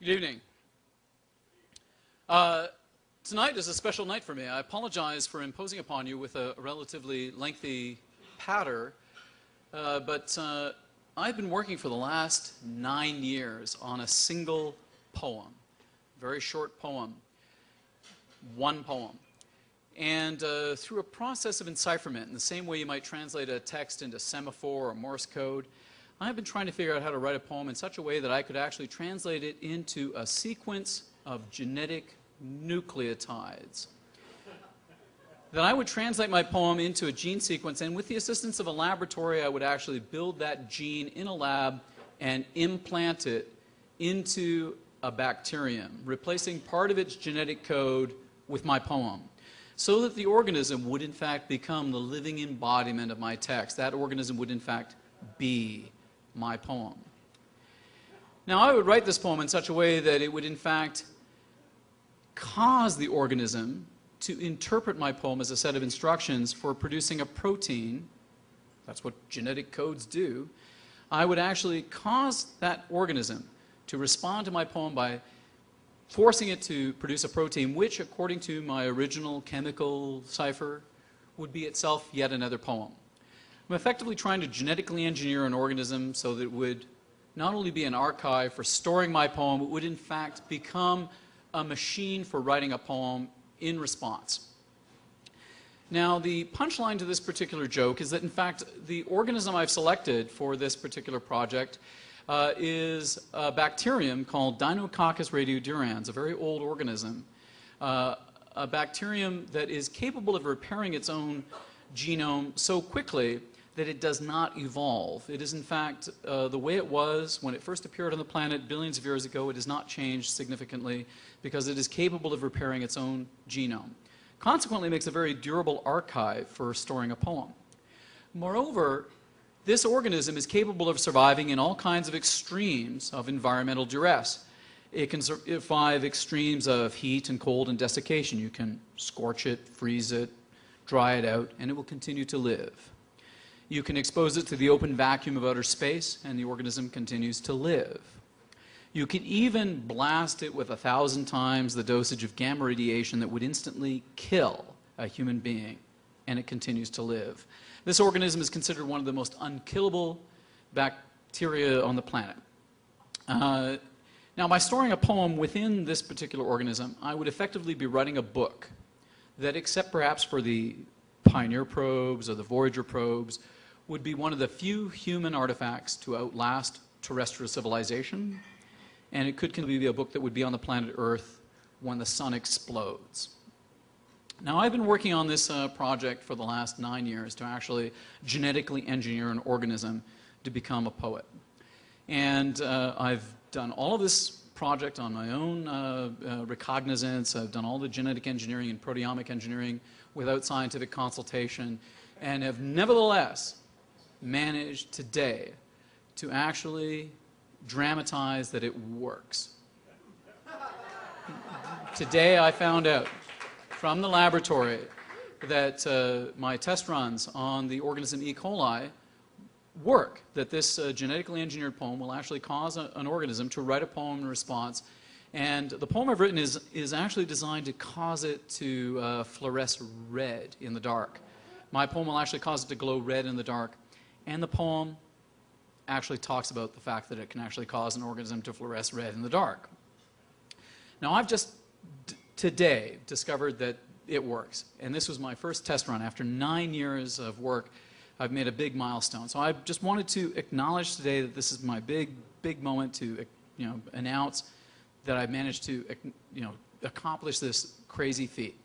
Good evening. Tonight is a special night for me. I apologize for imposing upon you with a relatively lengthy patter, but I've been working for the last 9 years on a single poem, very short poem, one poem. And through a process of encipherment, in the same way you might translate a text into semaphore or Morse code, I've been trying to figure out how to write a poem in such a way that I could actually translate it into a sequence of genetic nucleotides. That I would translate my poem into a gene sequence, and with the assistance of a laboratory, I would actually build that gene in a lab and implant it into a bacterium, replacing part of its genetic code with my poem, so that the organism would in fact become the living embodiment of my text. That organism would in fact be my poem. Now, I would write this poem in such a way that it would in fact cause the organism to interpret my poem as a set of instructions for producing a protein. That's what genetic codes do. I would actually cause that organism to respond to my poem by forcing it to produce a protein which, according to my original chemical cipher, would be itself yet another poem. I'm effectively trying to genetically engineer an organism so that it would not only be an archive for storing my poem, it would in fact become a machine for writing a poem in response. Now, the punchline to this particular joke is that in fact the organism I've selected for this particular project is a bacterium called Xenotext radiodurans, a very old organism, a bacterium that is capable of repairing its own genome so quickly that it does not evolve. It is in fact the way it was when it first appeared on the planet billions of years ago. It has not changed significantly because it is capable of repairing its own genome. Consequently, it makes a very durable archive for storing a poem. Moreover, this organism is capable of surviving in all kinds of extremes of environmental duress. It can survive extremes of heat and cold and desiccation. You can scorch it, freeze it, dry it out, and it will continue to live. You can expose it to the open vacuum of outer space, and the organism continues to live. You can even blast it with 1,000 times the dosage of gamma radiation that would instantly kill a human being, and it continues to live. This organism is considered one of the most unkillable bacteria on the planet. Now, by storing a poem within this particular organism, I would effectively be writing a book that, except perhaps for the Pioneer probes or the Voyager probes, would be one of the few human artifacts to outlast terrestrial civilization, and it could be a book that would be on the planet Earth when the sun explodes. Now, I've been working on this project for the last 9 years to actually genetically engineer an organism to become a poet. And I've done all of this project on my own recognizance. I've done all the genetic engineering and proteomic engineering without scientific consultation, and have nevertheless managed today to actually dramatize that it works. Today I found out from the laboratory that my test runs on the organism E. coli work, that this genetically engineered poem will actually cause an organism to write a poem in response. And the poem I've written is actually designed to cause it to fluoresce red in the dark. My poem will actually cause it to glow red in the dark. And the poem actually talks about the fact that it can actually cause an organism to fluoresce red in the dark. Now, I've just today discovered that it works. And this was my first test run. After 9 years of work, I've made a big milestone. So I just wanted to acknowledge today that this is my big moment to announce that I've managed to accomplish this crazy feat.